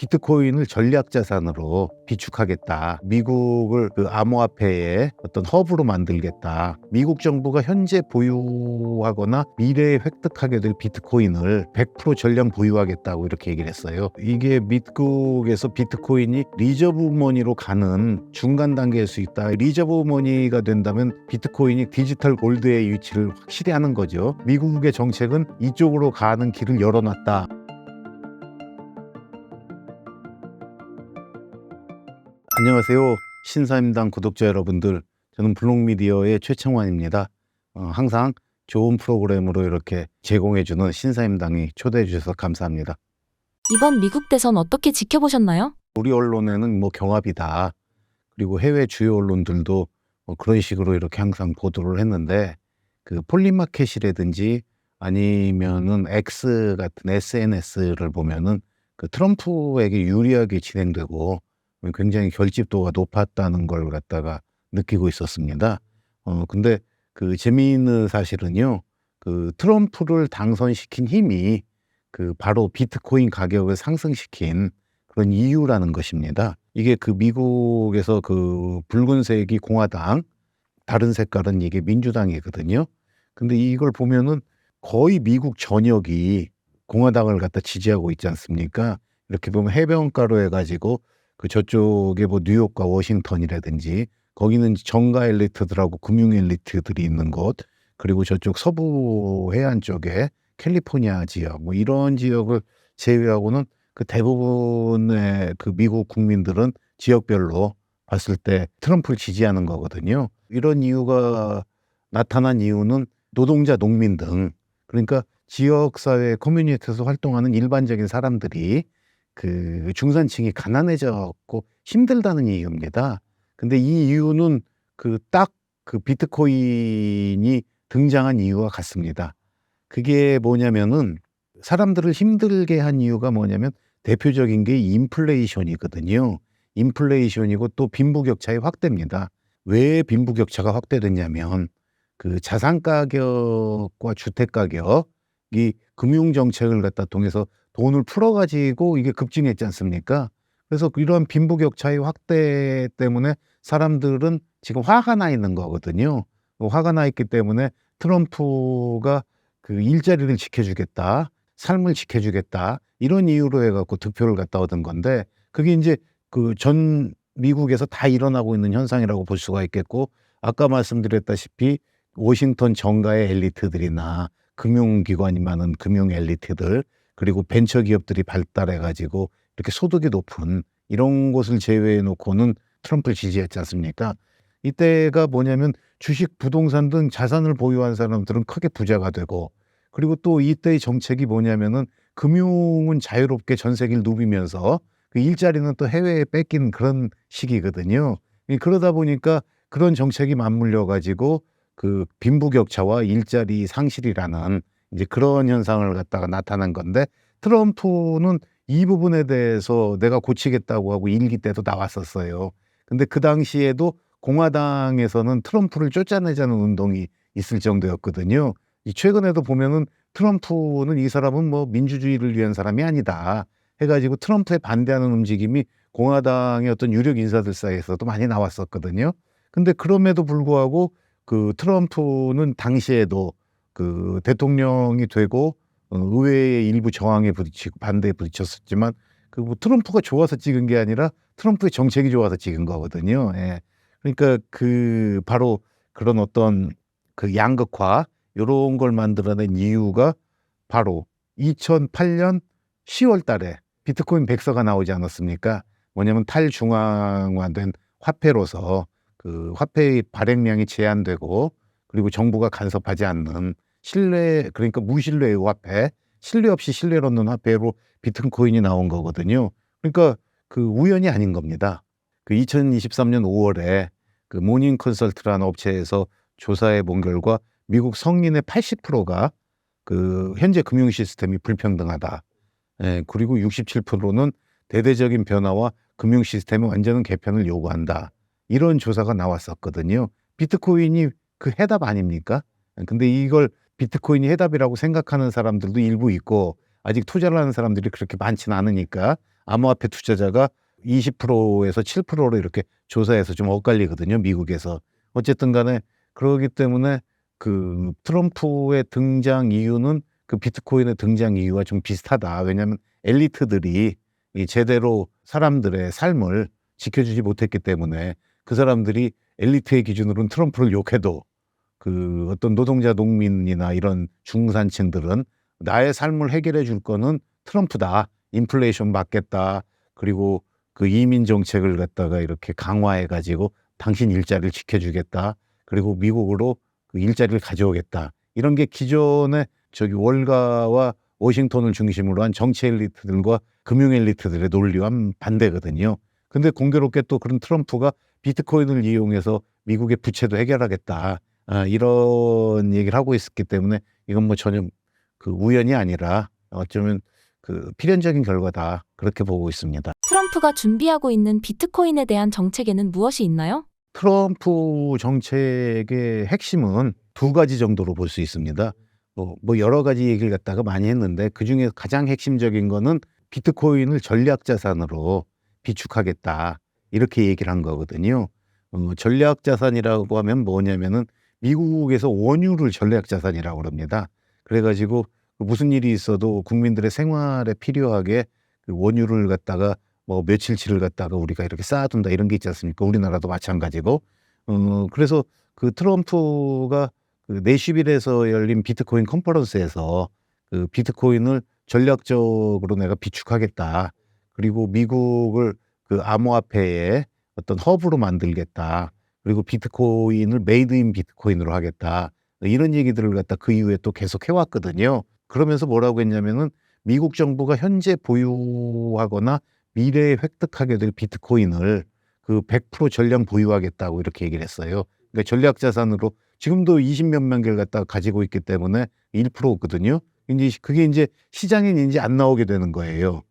비트코인을 전략 자산으로 비축하겠다. 미국을 그 암호화폐의 어떤 허브로 만들겠다. 미국 정부가 현재 보유하거나 미래에 획득하게 될 비트코인을 100% 전량 보유하겠다고 이렇게 얘기를 했어요. 이게 미국에서 비트코인이 리저브 머니로 가는 중간 단계일 수 있다. 리저브 머니가 된다면 비트코인이 디지털 골드의 위치를 확실히 하는 거죠. 미국의 정책은 이쪽으로 가는 길을 열어놨다. 안녕하세요. 신사임당 구독자 여러분들. 저는 블록미디어의 최청환입니다. 항상 좋은 프로그램으로 이렇게 제공해주는 신사임당이 초대해 주셔서 감사합니다. 이번 미국 대선 어떻게 지켜보셨나요? 우리 언론에는 경합이다. 그리고 해외 주요 언론들도 그런 식으로 이렇게 항상 보도를 했는데, 그 폴리마켓이라든지 아니면은 X 같은 SNS를 보면은 그 트럼프에게 유리하게 진행되고 굉장히 결집도가 높았다는 걸 갖다가 느끼고 있었습니다. 근데 그 재미있는 사실은요, 그 트럼프를 당선시킨 힘이 그 바로 비트코인 가격을 상승시킨 그런 이유라는 것입니다. 이게 그 미국에서 그 붉은색이 공화당, 다른 색깔은 이게 민주당이거든요. 근데 이걸 보면은 거의 미국 전역이 공화당을 갖다 지지하고 있지 않습니까? 이렇게 보면 해변가로 해가지고 그 저쪽에 뭐 뉴욕과 워싱턴이라든지 거기는 정가 엘리트들하고 금융 엘리트들이 있는 곳, 그리고 저쪽 서부 해안 쪽에 캘리포니아 지역, 뭐 이런 지역을 제외하고는 그 대부분의 그 미국 국민들은 지역별로 봤을 때 트럼프를 지지하는 거거든요. 이런 이유가 나타난 이유는 노동자, 농민 등, 그러니까 지역사회 커뮤니티에서 활동하는 일반적인 사람들이 그 중산층이 가난해졌고 힘들다는 이유입니다. 근데 이 이유는 그 딱 그 비트코인이 등장한 이유와 같습니다. 그게 뭐냐면은 사람들을 힘들게 한 이유가 뭐냐면 대표적인 게 인플레이션이거든요. 인플레이션이고 또 빈부격차의 확대입니다. 왜 빈부격차가 확대됐냐면 그 자산 가격과 주택 가격이 금융 정책을 갖다 통해서 돈을 풀어 가지고 이게 급증했지 않습니까? 그래서 이런 빈부격차의 확대 때문에 사람들은 지금 화가 나 있는 거거든요. 화가 나 있기 때문에 트럼프가 그 일자리를 지켜주겠다, 삶을 지켜주겠다, 이런 이유로 해갖고 득표를 갖다 얻은 건데, 그게 이제 그 전 미국에서 다 일어나고 있는 현상이라고 볼 수가 있겠고, 아까 말씀드렸다시피 워싱턴 정가의 엘리트들이나 금융기관이 많은 금융 엘리트들, 그리고 벤처 기업들이 발달해 가지고 이렇게 소득이 높은 이런 곳을 제외해 놓고는 트럼프를 지지했지 않습니까? 이때가 뭐냐면 주식, 부동산 등 자산을 보유한 사람들은 크게 부자가 되고, 그리고 또 이때의 정책이 뭐냐면은 금융은 자유롭게 전 세계를 누비면서 그 일자리는 또 해외에 뺏긴 그런 시기거든요. 그러다 보니까 그런 정책이 맞물려 가지고 그 빈부격차와 일자리 상실이라는 이제 그런 현상을 갖다가 나타난 건데, 트럼프는 이 부분에 대해서 내가 고치겠다고 하고 일기 때도 나왔었어요. 근데 그 당시에도 공화당에서는 트럼프를 쫓아내자는 운동이 있을 정도였거든요. 최근에도 보면은 트럼프는 이 사람은 뭐 민주주의를 위한 사람이 아니다 해가지고 트럼프에 반대하는 움직임이 공화당의 어떤 유력 인사들 사이에서도 많이 나왔었거든요. 근데 그럼에도 불구하고 그 트럼프는 당시에도 그 대통령이 되고 의회의 일부 저항에 부딪히고 반대에 부딪혔었지만, 그 뭐 트럼프가 좋아서 찍은 게 아니라 트럼프의 정책이 좋아서 찍은 거거든요. 예. 그러니까 그 바로 그런 어떤 그 양극화, 요런 걸 만들어낸 이유가 바로 2008년 10월 달에 비트코인 백서가 나오지 않았습니까? 뭐냐면 탈중앙화된 화폐로서 그 화폐의 발행량이 제한되고, 그리고 정부가 간섭하지 않는 신뢰, 그러니까 무신뢰의 화폐, 신뢰 없이 신뢰를 얻는 화폐로 비트코인이 나온 거거든요. 그러니까 그 우연이 아닌 겁니다. 그 2023년 5월에 그 모닝 컨설트라는 업체에서 조사해 본 결과 미국 성인의 80%가 그 현재 금융 시스템이 불평등하다. 예, 그리고 67%는 대대적인 변화와 금융 시스템의 완전한 개편을 요구한다. 이런 조사가 나왔었거든요. 비트코인이 그 해답 아닙니까? 근데 이걸 비트코인이 해답이라고 생각하는 사람들도 일부 있고, 아직 투자를 하는 사람들이 그렇게 많지는 않으니까 암호화폐 투자자가 20%에서 7%로 이렇게 조사해서 좀 엇갈리거든요, 미국에서. 어쨌든 간에 그러기 때문에 그 트럼프의 등장 이유는 그 비트코인의 등장 이유와 좀 비슷하다. 왜냐하면 엘리트들이 이 제대로 사람들의 삶을 지켜주지 못했기 때문에 그 사람들이 엘리트의 기준으로는 트럼프를 욕해도 그 어떤 노동자 농민이나 이런 중산층들은 나의 삶을 해결해 줄 거는 트럼프다. 인플레이션 막겠다. 그리고 그 이민 정책을 갖다가 이렇게 강화해 가지고 당신 일자리를 지켜주겠다. 그리고 미국으로 그 일자리를 가져오겠다. 이런 게 기존의 저기 월가와 워싱턴을 중심으로 한 정치 엘리트들과 금융 엘리트들의 논리와 반대거든요. 근데 공교롭게 또 그런 트럼프가 비트코인을 이용해서 미국의 부채도 해결하겠다. 이런 얘기를 하고 있었기 때문에 이건 뭐 전혀 그 우연이 아니라 어쩌면 그 필연적인 결과다. 그렇게 보고 있습니다. 트럼프가 준비하고 있는 비트코인에 대한 정책에는 무엇이 있나요? 트럼프 정책의 핵심은 두 가지 정도로 볼 수 있습니다. 뭐 여러 가지 얘기를 갖다가 많이 했는데 그중에 가장 핵심적인 거는 비트코인을 전략 자산으로 비축하겠다. 이렇게 얘기를 한 거거든요. 전략 자산이라고 하면 뭐냐면은 미국에서 원유를 전략 자산이라고 그럽니다. 그래 가지고 무슨 일이 있어도 국민들의 생활에 필요하게 그 원유를 갖다가 뭐 며칠치를 갖다가 우리가 이렇게 쌓아둔다 이런 게 있지 않습니까? 우리나라도 마찬가지고. 그래서 그 트럼프가 그 내슈빌에서 열린 비트코인 컨퍼런스에서 그 비트코인을 전략적으로 내가 비축하겠다. 그리고 미국을 그 암호화폐의 어떤 허브로 만들겠다. 그리고 비트코인을 메이드 인 비트코인으로 하겠다. 이런 얘기들을 갖다 그 이후에 또 계속 해왔거든요. 그러면서 뭐라고 했냐면은 미국 정부가 현재 보유하거나 미래에 획득하게 될 비트코인을 그 100% 전량 보유하겠다고 이렇게 얘기를 했어요. 그러니까 전략 자산으로 지금도 20몇만 개를 갖다가 가지고 있기 때문에 1%거든요. 이제 그게 이제 시장에 이제 안 나오게 되는 거예요.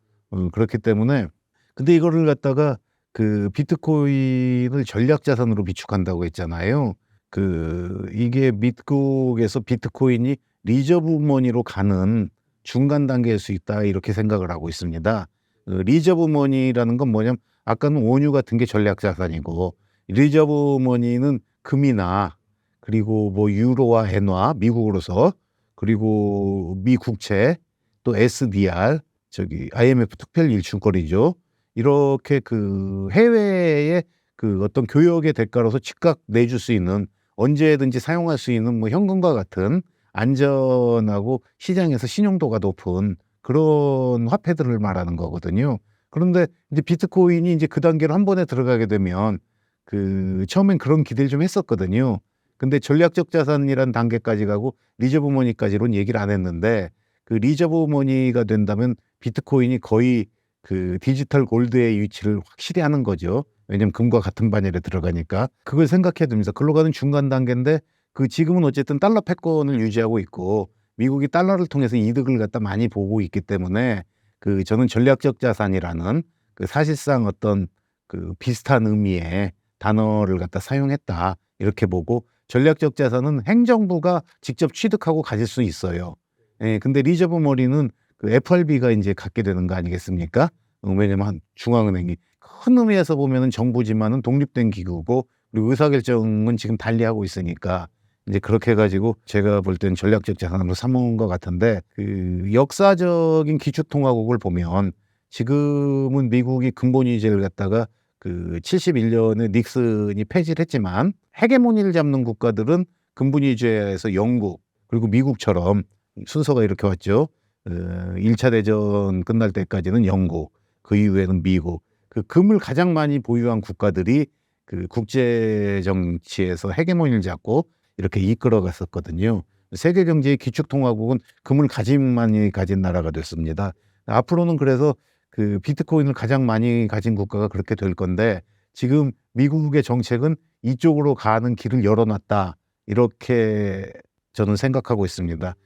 그렇기 때문에 근데 이거를 갖다가 그 비트코인을 전략 자산으로 비축한다고 했잖아요. 그 이게 미국에서 비트코인이 리저브 머니로 가는 중간 단계일 수 있다 이렇게 생각을 하고 있습니다. 리저브 머니라는 건 뭐냐면 아까는 원유 같은 게 전략 자산이고 리저브 머니는 금이나 그리고 뭐 유로와 엔화 미국으로서 그리고 미 국채 또 SDR 저기 IMF 특별 일출권이죠. 이렇게 그 해외에 그 어떤 교역의 대가로서 즉각 내줄 수 있는 언제든지 사용할 수 있는 뭐 현금과 같은 안전하고 시장에서 신용도가 높은 그런 화폐들을 말하는 거거든요. 그런데 이제 비트코인이 이제 그 단계로 한 번에 들어가게 되면 그 처음엔 그런 기대를 좀 했었거든요. 근데 전략적 자산이란 단계까지 가고 리저브 머니까지로는 얘기를 안 했는데 그 리저브 머니가 된다면 비트코인이 거의 그 디지털 골드의 위치를 확실히 하는 거죠. 왜냐면 금과 같은 반열에 들어가니까. 그걸 생각해야 됩니다. 글로 가는 중간 단계인데 그 지금은 어쨌든 달러 패권을 유지하고 있고 미국이 달러를 통해서 이득을 갖다 많이 보고 있기 때문에 그 저는 전략적 자산이라는 그 사실상 어떤 그 비슷한 의미의 단어를 갖다 사용했다. 이렇게 보고 전략적 자산은 행정부가 직접 취득하고 가질 수 있어요. 예, 근데 리저브 머니는 그 FRB가 이제 갖게 되는 거 아니겠습니까? 왜냐면 중앙은행이 큰 의미에서 보면은 정부지만은 독립된 기구고 그리고 의사결정은 지금 달리하고 있으니까 이제 그렇게 해가지고 제가 볼 땐 전략적 자산으로 삼은 것 같은데 그 역사적인 기축통화국을 보면 지금은 미국이 근본위제를 갖다가 그 71년에 닉슨이 폐지를 했지만 헤게모니를 잡는 국가들은 근본위제에서 영국 그리고 미국처럼 순서가 이렇게 왔죠. 1차 대전 끝날 때까지는 영국, 그 이후에는 미국. 그 금을 가장 많이 보유한 국가들이 그 국제 정치에서 헤게모니를 잡고 이렇게 이끌어 갔었거든요. 세계 경제의 기축통화국은 금을 가장 많이 가진 나라가 됐습니다. 앞으로는 그래서 그 비트코인을 가장 많이 가진 국가가 그렇게 될 건데 지금 미국의 정책은 이쪽으로 가는 길을 열어놨다. 이렇게 저는 생각하고 있습니다.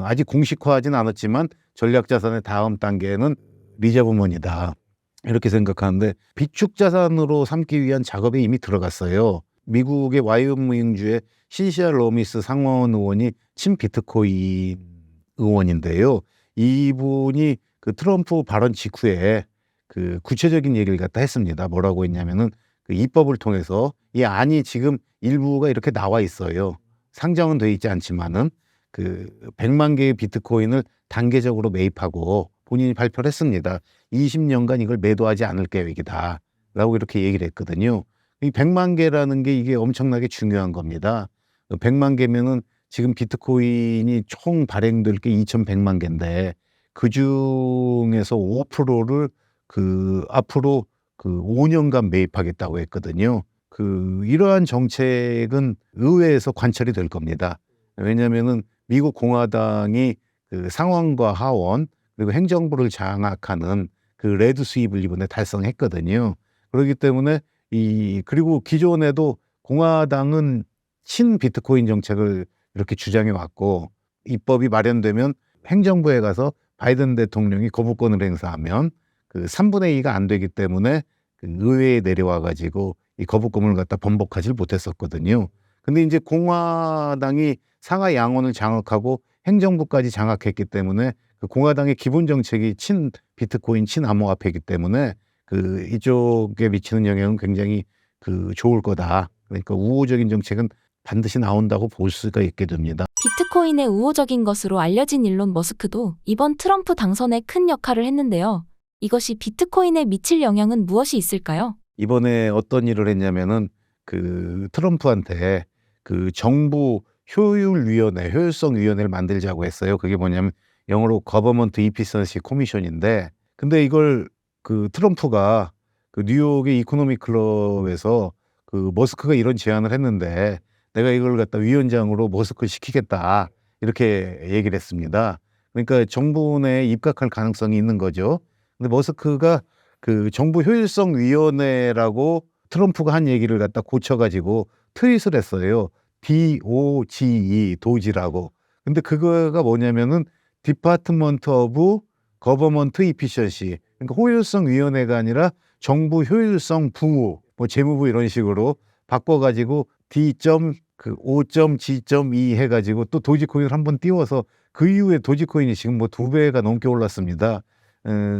아직 공식화하진 않았지만 전략자산의 다음 단계는 리저브머니다. 이렇게 생각하는데 비축자산으로 삼기 위한 작업에 이미 들어갔어요. 미국의 와이오밍주의 신시아 로미스 상원 의원이 친비트코인 의원인데요. 이분이 그 트럼프 발언 직후에 그 구체적인 얘기를 갖다 했습니다. 뭐라고 했냐면은 그 입법을 통해서 이 안이 지금 일부가 이렇게 나와 있어요. 상정은 돼 있지 않지만은 그 100만 개의 비트코인을 단계적으로 매입하고 본인이 발표를 했습니다. 20년간 이걸 매도하지 않을 계획이다. 라고 이렇게 얘기를 했거든요. 이 100만 개라는 게 이게 엄청나게 중요한 겁니다. 100만 개면은 지금 비트코인이 총 발행될 게 2,100만 개인데 그중에서 5%를 그 앞으로 그 5년간 매입하겠다고 했거든요. 그 이러한 정책은 의회에서 관철이 될 겁니다. 왜냐면은 미국 공화당이 그 상원과 하원 그리고 행정부를 장악하는 그 레드 스윕을 이번에 달성했거든요. 그렇기 때문에 그리고 기존에도 공화당은 친 비트코인 정책을 이렇게 주장해 왔고 입법이 마련되면 행정부에 가서 바이든 대통령이 거부권을 행사하면 그 3분의 2가 안 되기 때문에 그 의회에 내려와 가지고 이 거부권을 갖다 번복하지 못했었거든요. 근데 이제 공화당이 상하 양원을 장악하고 행정부까지 장악했기 때문에 그 공화당의 기본 정책이 친 비트코인, 친 암호화폐이기 때문에 그 이쪽에 미치는 영향은 굉장히 그 좋을 거다. 그러니까 우호적인 정책은 반드시 나온다고 볼 수가 있게 됩니다. 비트코인의 우호적인 것으로 알려진 일론 머스크도 이번 트럼프 당선에 큰 역할을 했는데요. 이것이 비트코인에 미칠 영향은 무엇이 있을까요? 이번에 어떤 일을 했냐면은 그 트럼프한테 그 정부 효율성 위원회를 만들자고 했어요. 그게 뭐냐면 영어로 Government Efficiency Commission인데 근데 이걸 그 트럼프가 그 뉴욕의 이코노미 클럽에서 그 머스크가 이런 제안을 했는데 내가 이걸 갖다 위원장으로 머스크를 시키겠다 이렇게 얘기를 했습니다. 그러니까 정부 내에 입각할 가능성이 있는 거죠. 근데 머스크가 그 정부 효율성 위원회라고 트럼프가 한 얘기를 갖다 고쳐가지고 트윗을 했어요. DOGE, 도지라고. 근데 그거가 뭐냐면은 Department of Government Efficiency. 그러니까 효율성 위원회가 아니라 정부 효율성 부, 뭐 재무부 이런 식으로 바꿔가지고 D.O.G.E 해가지고 또 도지코인을 한번 띄워서 그 이후에 도지코인이 지금 뭐 2배가 넘게 올랐습니다.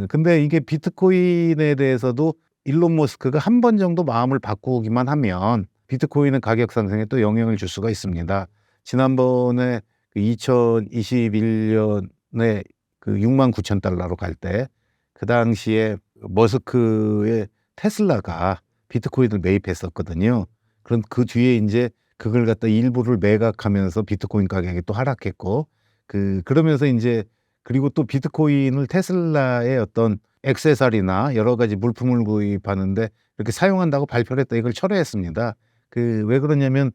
근데 이게 비트코인에 대해서도 일론 머스크가 한 번 정도 마음을 바꾸기만 하면 비트코인은 가격 상승에 또 영향을 줄 수가 있습니다. 지난번에 그 2021년에 그 69,000달러로 갈 때 그 당시에 머스크의 테슬라가 비트코인을 매입했었거든요. 그럼 그 뒤에 이제 그걸 갖다 일부를 매각하면서 비트코인 가격이 또 하락했고 그러면서 이제 그리고 또 비트코인을 테슬라의 어떤 액세서리나 여러 가지 물품을 구입하는데 이렇게 사용한다고 발표를 했다. 이걸 철회했습니다. 왜 그러냐면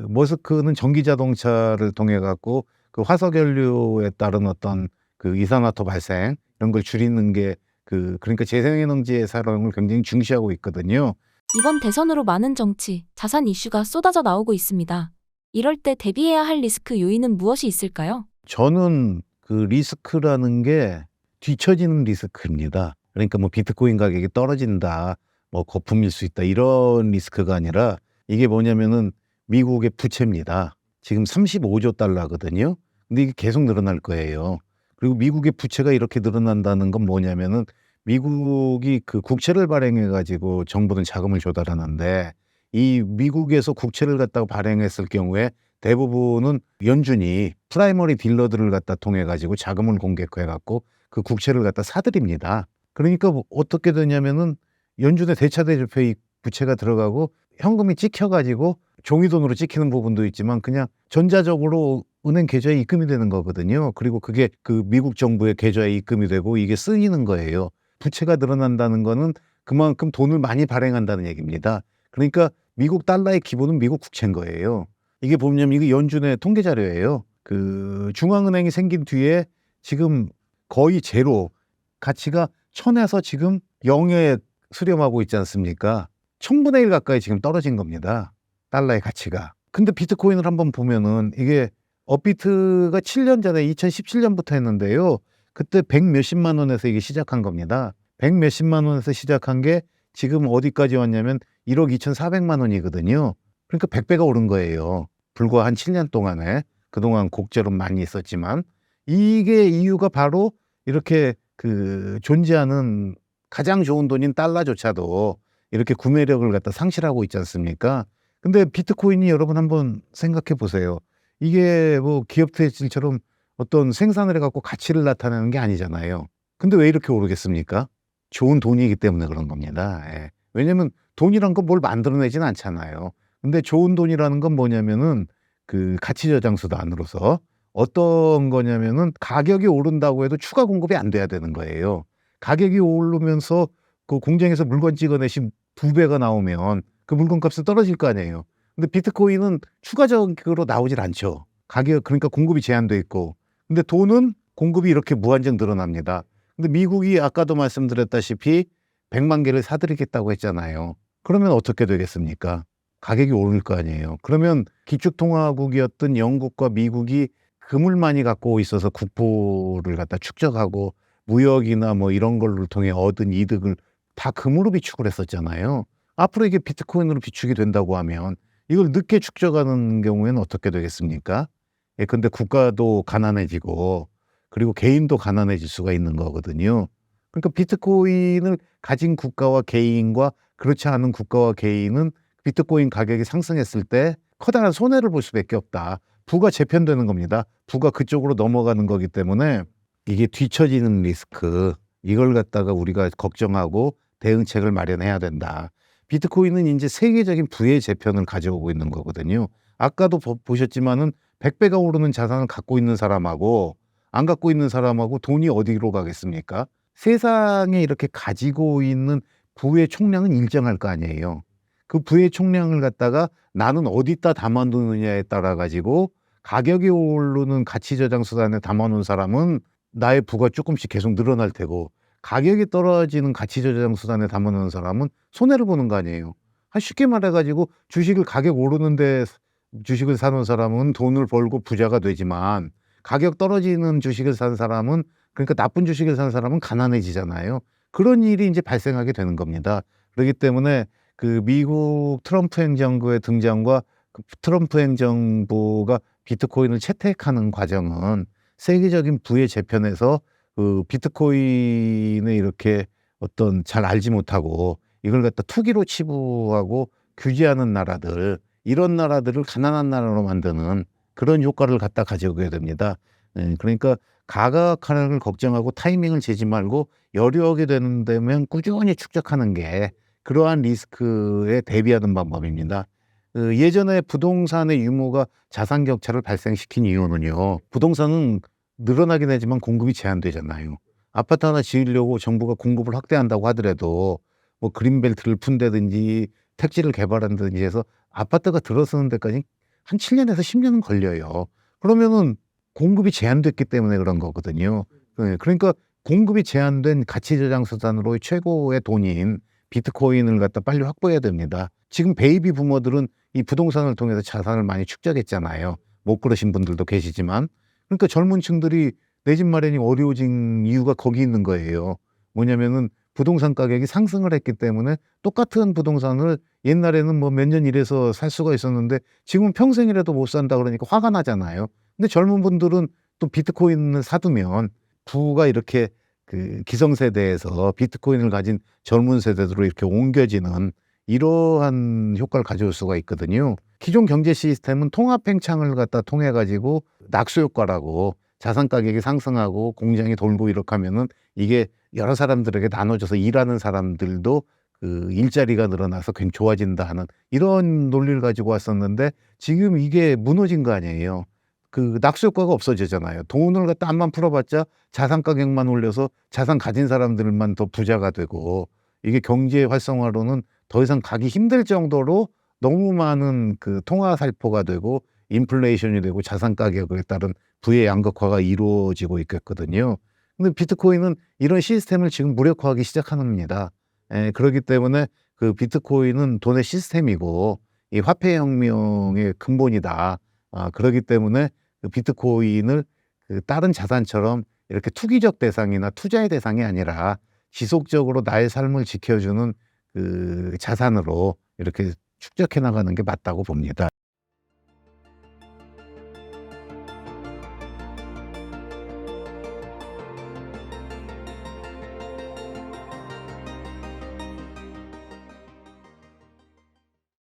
머스크는 전기 자동차를 통해 갖고 그 화석 연료에 따른 어떤 그 이산화탄소 발생 이런 걸 줄이는 게 그러니까 재생에너지의 사용을 굉장히 중시하고 있거든요. 이번 대선으로 많은 정치, 자산 이슈가 쏟아져 나오고 있습니다. 이럴 때 대비해야 할 리스크 요인은 무엇이 있을까요? 저는 그 리스크라는 게 뒤처지는 리스크입니다. 그러니까 뭐 비트코인 가격이 떨어진다, 뭐 거품일 수 있다 이런 리스크가 아니라 이게 뭐냐면은 미국의 부채입니다. 지금 35조 달러거든요. 근데 이게 계속 늘어날 거예요. 그리고 미국의 부채가 이렇게 늘어난다는 건 뭐냐면은 미국이 그 국채를 발행해 가지고 정부는 자금을 조달하는데 이 미국에서 국채를 갖다가 발행했을 경우에 대부분은 연준이 프라이머리 딜러들을 갖다 통해 가지고 자금을 공개해 갖고 그 국채를 갖다 사들입니다. 그러니까 뭐 어떻게 되냐면은 연준의 대차대조표의 부채가 들어가고 현금이 찍혀 가지고 종이돈으로 찍히는 부분도 있지만 그냥 전자적으로 은행 계좌에 입금이 되는 거거든요. 그리고 그게 그 미국 정부의 계좌에 입금이 되고 이게 쓰이는 거예요. 부채가 늘어난다는 거는 그만큼 돈을 많이 발행한다는 얘기입니다. 그러니까 미국 달러의 기본은 미국 국채인 거예요. 이게 보면 이게 연준의 통계 자료예요. 그 중앙은행이 생긴 뒤에 지금 거의 제로 가치가 1000에서 지금 0에 수렴하고 있지 않습니까? 1000분의 1 가까이 지금 떨어진 겁니다. 달러의 가치가. 근데 비트코인을 한번 보면은 이게 업비트가 7년 전에 2017년부터 했는데요. 그때 100 몇십만 원에서 이게 시작한 겁니다. 100 몇십만 원에서 시작한 게 지금 어디까지 왔냐면 1억 2,400만 원이거든요. 그러니까 100배가 오른 거예요. 불과 한 7년 동안에. 그동안 곡절은 많이 있었지만 이게 이유가 바로 이렇게 존재하는 가장 좋은 돈인 달러조차도 이렇게 구매력을 갖다 상실하고 있지 않습니까? 근데 비트코인이 여러분 한번 생각해 보세요. 이게 뭐 기업 대질처럼 어떤 생산을 해갖고 가치를 나타내는 게 아니잖아요. 근데 왜 이렇게 오르겠습니까? 좋은 돈이기 때문에 그런 겁니다. 예. 왜냐면 돈이란 건 뭘 만들어내진 않잖아요. 근데 좋은 돈이라는 건 뭐냐면은 그 가치 저장 수단으로서 어떤 거냐면은 가격이 오른다고 해도 추가 공급이 안 돼야 되는 거예요. 가격이 오르면서 그 공장에서 물건 찍어내신 2배가 나오면 그 물건 값이 떨어질 거 아니에요. 근데 비트코인은 추가적으로 나오질 않죠. 가격 그러니까 공급이 제한돼 있고. 근데 돈은 공급이 이렇게 무한정 늘어납니다. 근데 미국이 아까도 말씀드렸다시피 100만 개를 사들이겠다고 했잖아요. 그러면 어떻게 되겠습니까? 가격이 오를 거 아니에요. 그러면 기축통화국이었던 영국과 미국이 금을 많이 갖고 있어서 국보를 갖다 축적하고 무역이나 뭐 이런 걸로 통해 얻은 이득을 다 금으로 비축을 했었잖아요. 앞으로 이게 비트코인으로 비축이 된다고 하면 이걸 늦게 축적하는 경우에는 어떻게 되겠습니까? 예, 근데 국가도 가난해지고 그리고 개인도 가난해질 수가 있는 거거든요. 그러니까 비트코인을 가진 국가와 개인과 그렇지 않은 국가와 개인은 비트코인 가격이 상승했을 때 커다란 손해를 볼 수밖에 없다. 부가 재편되는 겁니다. 부가 그쪽으로 넘어가는 거기 때문에 이게 뒤처지는 리스크, 이걸 갖다가 우리가 걱정하고 대응책을 마련해야 된다. 비트코인은 이제 세계적인 부의 재편을 가져오고 있는 거거든요. 아까도 보셨지만은 100배가 오르는 자산을 갖고 있는 사람하고 안 갖고 있는 사람하고 돈이 어디로 가겠습니까? 세상에 이렇게 가지고 있는 부의 총량은 일정할 거 아니에요. 그 부의 총량을 갖다가 나는 어디다 담아두느냐에 따라 가지고 가격이 오르는 가치 저장 수단에 담아놓은 사람은 나의 부가 조금씩 계속 늘어날 테고, 가격이 떨어지는 가치 저장 수단에 담아놓은 사람은 손해를 보는 거 아니에요. 쉽게 말해가지고 주식을 가격 오르는데 주식을 사놓은 사람은 돈을 벌고 부자가 되지만 가격 떨어지는 주식을 산 사람은, 그러니까 나쁜 주식을 산 사람은 가난해지잖아요. 그런 일이 이제 발생하게 되는 겁니다. 그렇기 때문에 그 미국 트럼프 행정부의 등장과 그 트럼프 행정부가 비트코인을 채택하는 과정은 세계적인 부의 재편에서 그 비트코인을 이렇게 어떤 잘 알지 못하고 이걸 갖다 투기로 치부하고 규제하는 나라들, 이런 나라들을 가난한 나라로 만드는 그런 효과를 갖다 가져오게 됩니다. 그러니까 가격 하락을 걱정하고 타이밍을 재지 말고 여력이 되는 데면 꾸준히 축적하는 게 그러한 리스크에 대비하는 방법입니다. 예전에 부동산의 유무가 자산 격차를 발생시킨 이유는요. 부동산은 늘어나긴 하지만 공급이 제한되잖아요. 아파트 하나 지으려고 정부가 공급을 확대한다고 하더라도 뭐 그린벨트를 푼다든지 택지를 개발한다든지 해서 아파트가 들어서는 데까지 한 7년에서 10년은 걸려요. 그러면은 공급이 제한됐기 때문에 그런 거거든요. 그러니까 공급이 제한된 가치 저장 수단으로의 최고의 돈인 비트코인을 갖다 빨리 확보해야 됩니다. 지금 베이비 부모들은 이 부동산을 통해서 자산을 많이 축적했잖아요. 못 그러신 분들도 계시지만. 그러니까 젊은 층들이 내 집 마련이 어려워진 이유가 거기 있는 거예요. 뭐냐면은 부동산 가격이 상승을 했기 때문에 똑같은 부동산을 옛날에는 뭐 몇 년 일해서 살 수가 있었는데 지금 평생이라도 못 산다 그러니까 화가 나잖아요. 근데 젊은 분들은 또 비트코인을 사두면 부가 이렇게 그 기성세대에서 비트코인을 가진 젊은 세대로 이렇게 옮겨지는 이러한 효과를 가져올 수가 있거든요. 기존 경제 시스템은 통합 팽창을 갖다 통해 가지고 낙수 효과라고 자산 가격이 상승하고 공장이 돌고 이렇게 하면은 이게 여러 사람들에게 나눠져서 일하는 사람들도 그 일자리가 늘어나서 굉장히 좋아진다 하는 이런 논리를 가지고 왔었는데 지금 이게 무너진 거 아니에요. 그 낙수 효과가 없어지잖아요. 돈을 갖다 암만 풀어봤자 자산 가격만 올려서 자산 가진 사람들만 더 부자가 되고, 이게 경제 활성화로는 더 이상 가기 힘들 정도로 너무 많은 그 통화 살포가 되고 인플레이션이 되고 자산 가격에 따른 부의 양극화가 이루어지고 있겠거든요. 근데 비트코인은 이런 시스템을 지금 무력화하기 시작합니다. 그렇기 때문에 그 비트코인은 돈의 시스템이고 이 화폐혁명의 근본이다. 그렇기 때문에 그 비트코인을 그 다른 자산처럼 이렇게 투기적 대상이나 투자의 대상이 아니라 지속적으로 나의 삶을 지켜주는 그 자산으로 이렇게 축적해 나가는 게 맞다고 봅니다.